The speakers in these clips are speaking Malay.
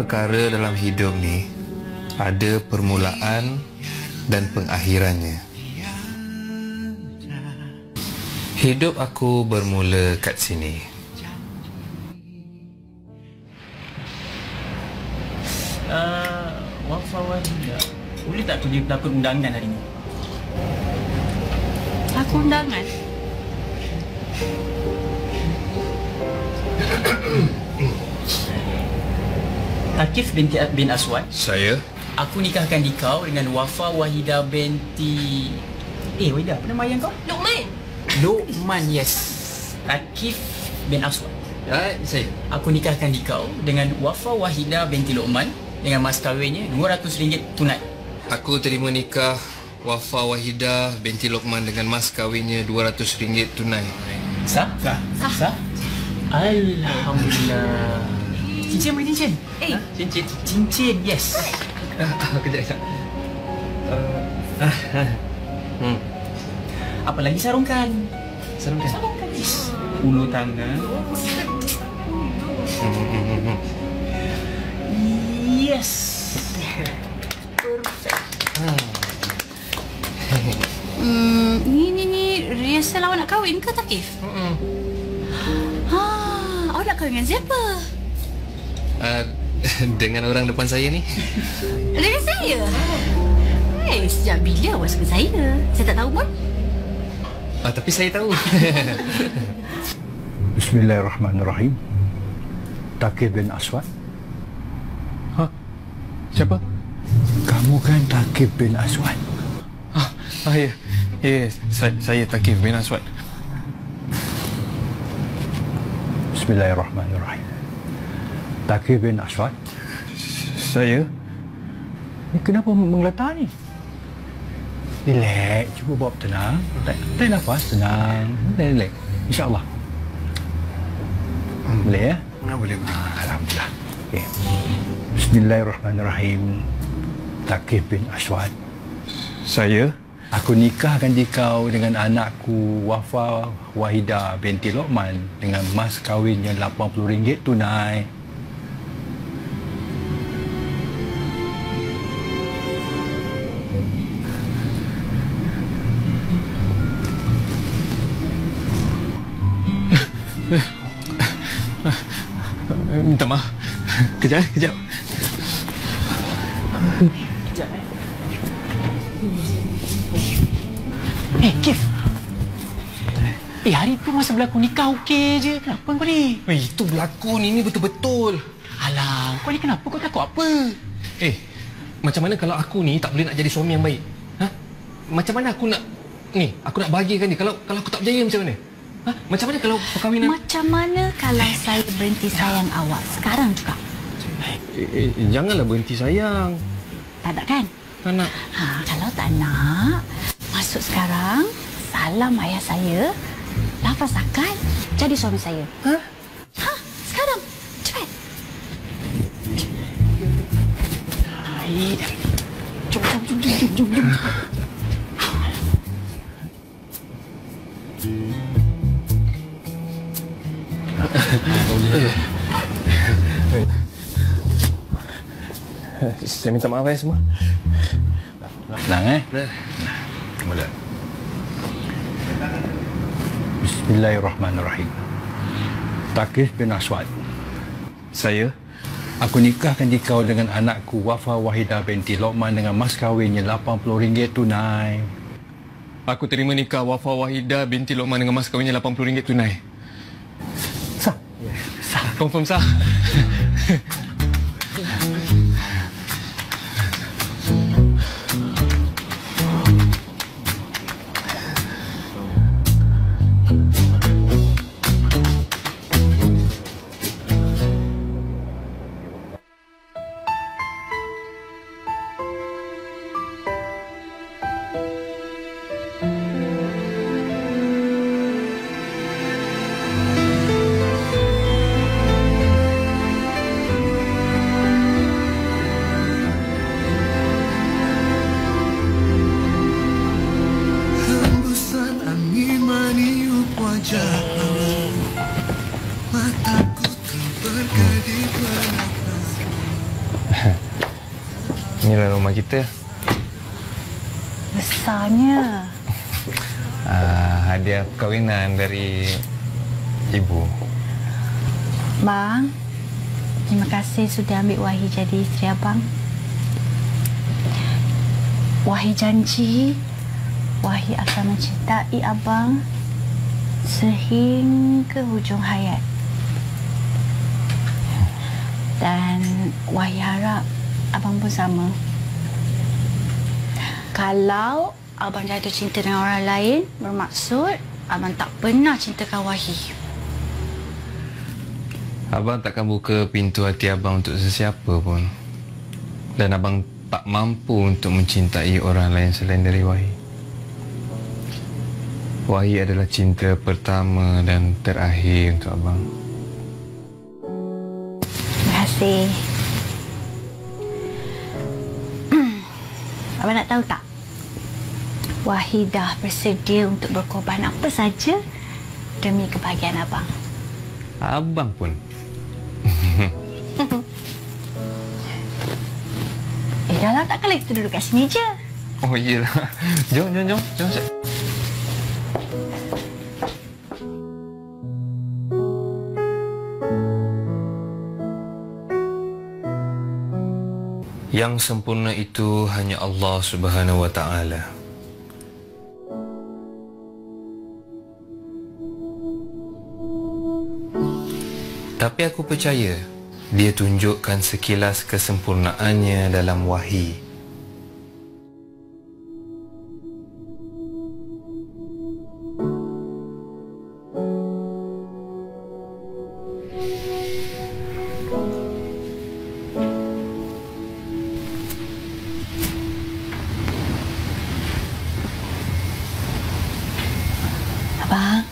perkara dalam hidup ni ada permulaan dan pengakhirannya. Hidup aku bermula kat sini. Wafa Wahida, boleh tak tulis pelakon undangan hari ni? Pelakon undangan? Thaqif bin Aswad. Saya? Aku nikahkan dikau dengan Wafa Wahida binti... Wahida, apa nama ayah kau? Luqman. Luqman, yes. Thaqif bin Aswad. Saya. Aku nikahkan dikau dengan Wafa Wahida binti Luqman dengan mas kahwinnya RM200 tunai. Aku terima nikah Wafa Wahida binti Luqman dengan mas kahwinnya RM200 tunai. Sah? Sah? Alhamdulillah. Cincin main cincin? Cincin, yes. Kejap. Apa lagi sarungkan? Sarungkan, yes. Ulu tangan. Yes. Perfect. Ni rehearsal awak nak kahwin ke, Thaqif? Awak nak kahwin dengan siapa? Dengan orang depan saya ni. Dengan saya? Sejak bila awak suka saya? Saya tak tahu pun. Tapi saya tahu. Bismillahirrahmanirrahim. Thaqif bin Aswad. Siapa? Kamu kan Thaqif bin Aswad? Ya, saya Thaqif bin Aswad. Bismillahirrahmanirrahim. Thaqif bin Aswad? Saya? Ni kenapa menggeletar ni? Relax, cuba bawa tenang. Tarik nafas, tenang. Relax, insyaAllah. Boleh ya? Boleh. Alhamdulillah. Okay. Bismillahirrahmanirrahim. Thaqif bin Aswad. Saya? Aku nikahkan dikau dengan anakku Wafa Wahida binti Luqman dengan mas kahwinnya RM80 tunai. Minta maaf. Kejap. Kejap. Kif. Hari tu masa berlaku nikah okey je. Kenapa kau ni? Itu berlakon, ini betul-betul. Alah, kau ni kenapa? Kau takut apa? Macam mana kalau aku ni tak boleh nak jadi suami yang baik? Macam mana aku nak aku nak bahagiakan dia kalau aku tak berjaya macam mana? Macam mana kalau perkahwinan? Macam mana kalau saya berhenti sayang awak sekarang juga? Janganlah berhenti sayang. Tak nak kan? Tak nak. Kalau tak nak, masuk sekarang, salam ayah saya, lafazkan, jadi suami saya. Sekarang. Cepat. Jom. Saya minta maaf semua. Tenang Mula. Bismillahirrahmanirrahim. Thaqif bin Aswad. Saya? Aku nikahkan dikau dengan anakku Wafa Wahida binti Luqman dengan mas kahwinnya RM80 tunai. Aku terima nikah Wafa Wahida binti Luqman dengan mas kahwinnya RM80 tunai. Sah? Sah. Confirm sah. Inilah rumah kita. Besarnya. Hadiah perkahwinan dari ibu. Bang, terima kasih sudah ambil Wahid jadi isteri abang. Wahid janji Wahid akan mencintai abang sehingga hujung hayat. Dan Wahid harap abang pun sama. Kalau abang jatuh cinta dengan orang lain, bermaksud abang tak pernah cintakan Wahid. Abang takkan buka pintu hati abang untuk sesiapa pun. Dan abang tak mampu untuk mencintai orang lain selain dari Wahid. Wahid adalah cinta pertama dan terakhir untuk abang. Terima kasih. Abang nak tahu tak? Wahid dah bersedia untuk berkorban apa saja demi kebahagiaan abang. Abang pun. Dah lah, takkanlah kita duduk kat sini je. Oh iyalah. Jom. Yang sempurna itu hanya Allah Subhanahu wa Ta'ala. Tapi aku percaya dia tunjukkan sekilas kesempurnaannya dalam Wahid. Abang.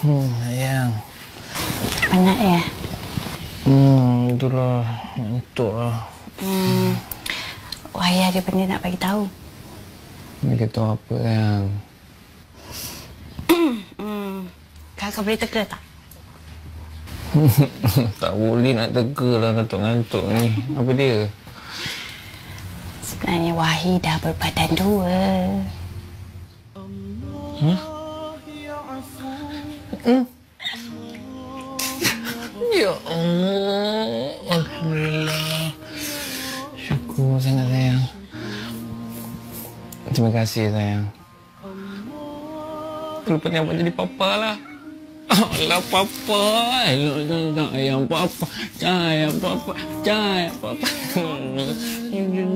Sayang. Penat ya? Itulah. Ngantuk lah. Wahid ada benda nak bagi tahu. Dia kata apa, sayang? Kakak boleh teka tak? Tak boleh nak teka lah ngantuk-ngantuk ni. Apa dia? Sebenarnya Wahid dah berbadan dua. Ya Allah. Alhamdulillah. Syukur sangat, sayang. Terima kasih, sayang. Rupanya abang jadi papa lah. Alah, papa. Ayam papa. Sayang papa. Sayang papa.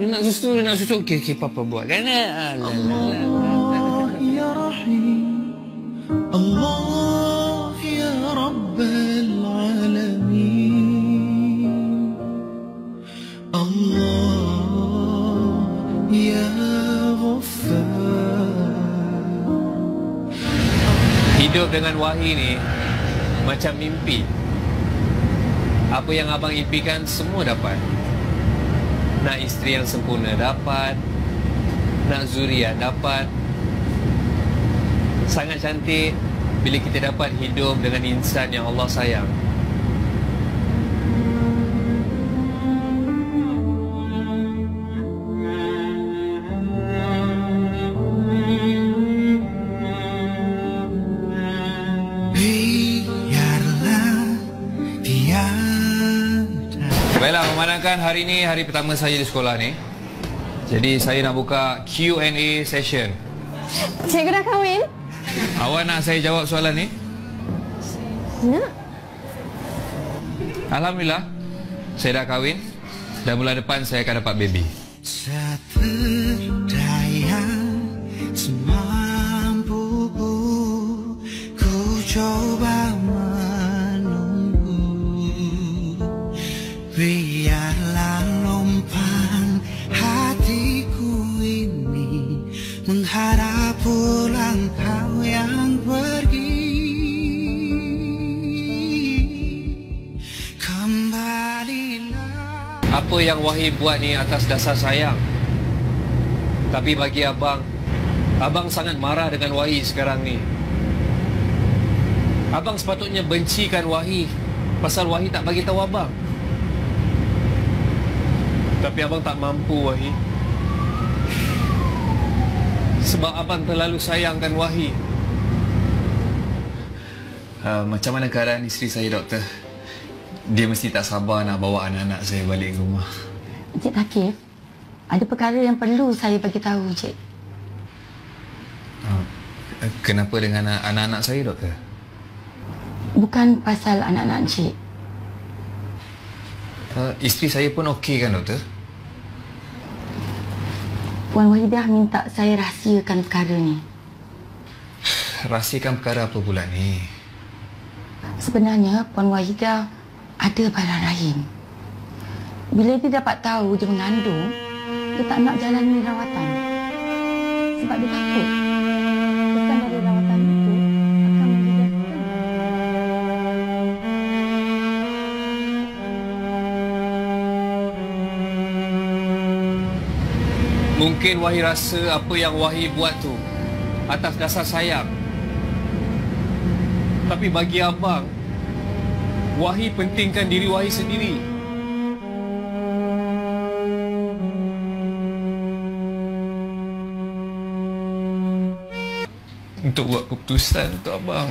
Nak susu. Okey, papa buat kan? Allah ya Rahim, Allah ya Rabbal Alamin, Allah ya Ghaffar. Hidup dengan Wahid ni macam mimpi. Apa yang abang impikan semua dapat. Nak isteri yang sempurna dapat. Nak zuriat dapat. Sangat cantik bila kita dapat hidup dengan insan yang Allah sayang. Baiklah, memandangkan hari ini hari pertama saya di sekolah ni. Jadi saya nak buka Q&A session. Cikgu dah kahwin? Awak nak saya jawab soalan ni? Nak. Alhamdulillah, saya dah kahwin dan bulan depan saya akan dapat baby. Tak berdaya semampuku, ku coba menunggu. Biarlah lompang hatiku ini menghadap pulang kau yang pergi. Kembalilah. Apa yang Wahid buat ni atas dasar sayang. Tapi bagi abang sangat marah dengan Wahid sekarang ni. Abang sepatutnya bencikan Wahid pasal Wahid tak bagi tahu abang. Tapi abang tak mampu, Wahid. Sebab abang terlalu sayangkan Wahid. Macam mana keadaan isteri saya, doktor? Dia mesti tak sabar nak bawa anak-anak saya balik ke rumah. Encik Thaqif, ada perkara yang perlu saya bagi tahu, Encik. Kenapa dengan anak-anak saya, doktor? Bukan pasal anak-anak Encik. Isteri saya pun okey kan, doktor? Puan Wahidah minta saya rahsiakan perkara ni. Rahsiakan perkara apa pula ni? Sebenarnya Puan Wahidah ada barang rahim. Bila dia dapat tahu dia mengandung, dia tak nak jalani rawatan. Sebab dia takut kesan dari rawatan itu akan menjadi Mungkin Wahid rasa apa yang Wahid buat tu atas dasar sayang. Tapi bagi abang, Wahid pentingkan diri Wahid sendiri. Untuk buat keputusan untuk abang.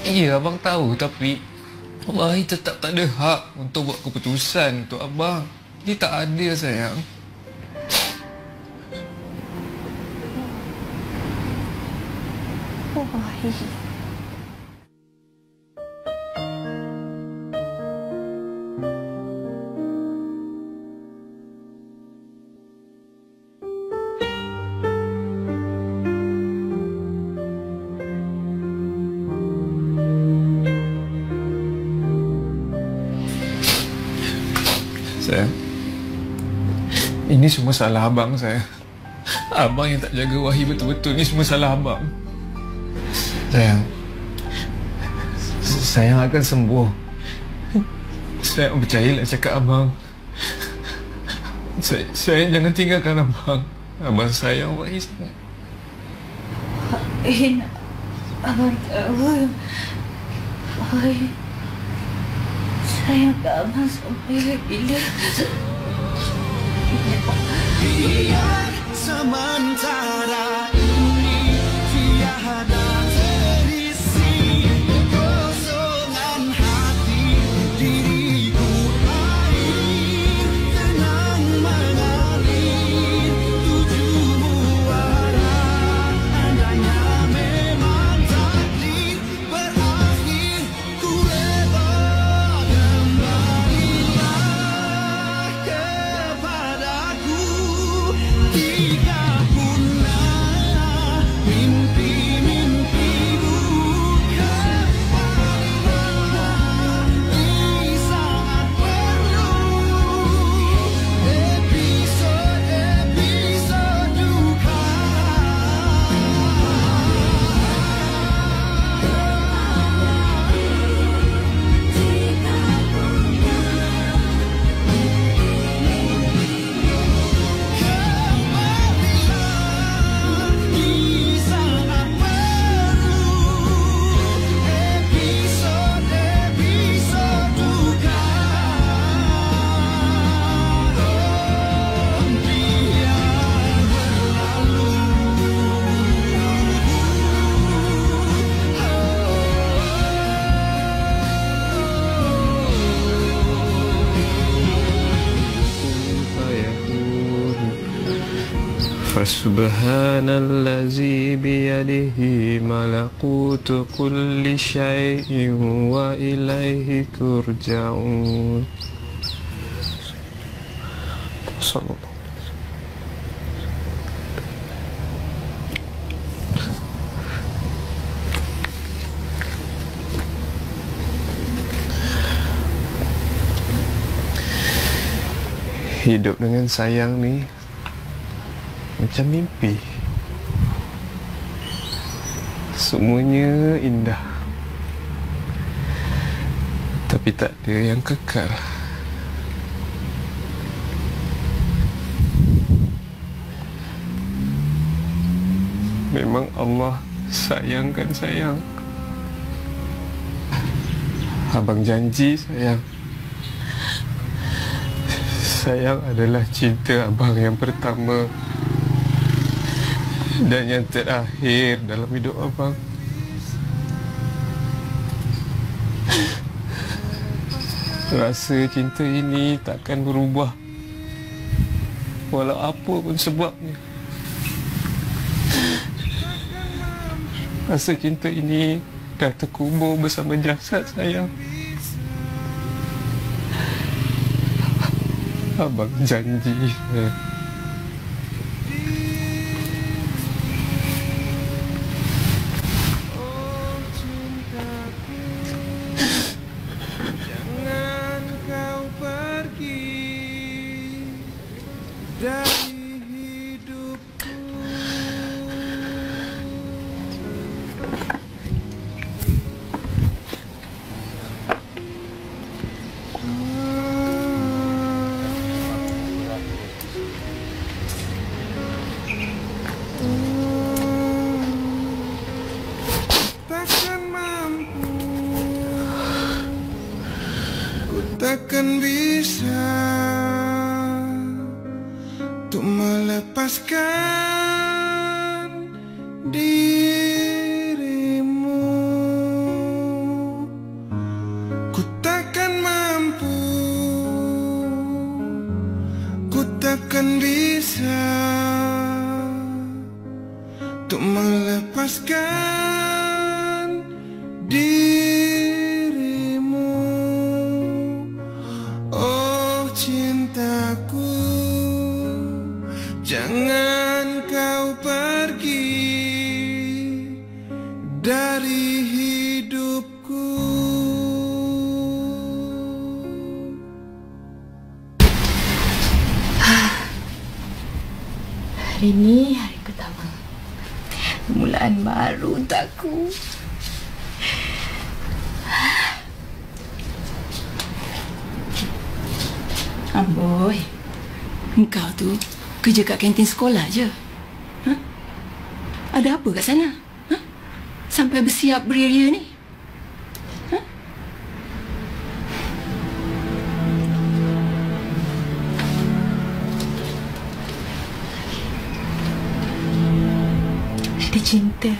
Ya, abang tahu, tapi Wahid tetap tak ada hak untuk buat keputusan untuk abang. Dia tak adil, sayang. Oh, Wahid. Sayang, ini semua salah abang, sayang. Abang yang tak jaga Wahid betul-betul. Ini semua salah abang. Sayang, sayang akan sembuh. Sayang, percayalah cakap abang. Sayang jangan tinggalkan abang. Abang sayang Wahid sangat. Abang tahu. Wahid sayang ke abang sampai bila. Biar sementara ini tiada terisi kekosongan hati diriku, air tenang mengalir tujuh muara. Andainya memang takdir berakhir, ku rela kembalilah kepadaku. Jika punah mimpi-mimpimu, kembalilah di saat perlu. Episode-episode duka. Fasubhanallazi biyadihi malakutu kulli syai'in wa ilaihi turja'un. Sallallahu. Hidup dengan sayang ni macam mimpi. Semuanya indah, tapi tak ada yang kekal. Memang Allah sayangkan sayang. Abang janji sayang. Sayang adalah cinta abang yang pertama dan yang terakhir dalam hidup abang. Rasa cinta ini takkan berubah walau apa pun sebabnya. Rasa cinta ini dah terkubur bersama jasad sayang. Abang janji sayang. Takkan bisa untuk melepaskan dirimu. Ku takkan mampu, ku takkan bisa untuk melepaskan dirimu. Cintaku, jangan kau pergi dari hidupku. Hari ini hari pertama, permulaan baru untukku. Amboi, engkau tu kerja kat kantin sekolah je. Ha? Ada apa kat sana? Ha? Sampai bersiap beria-ria ni? Ha? Ada cinta.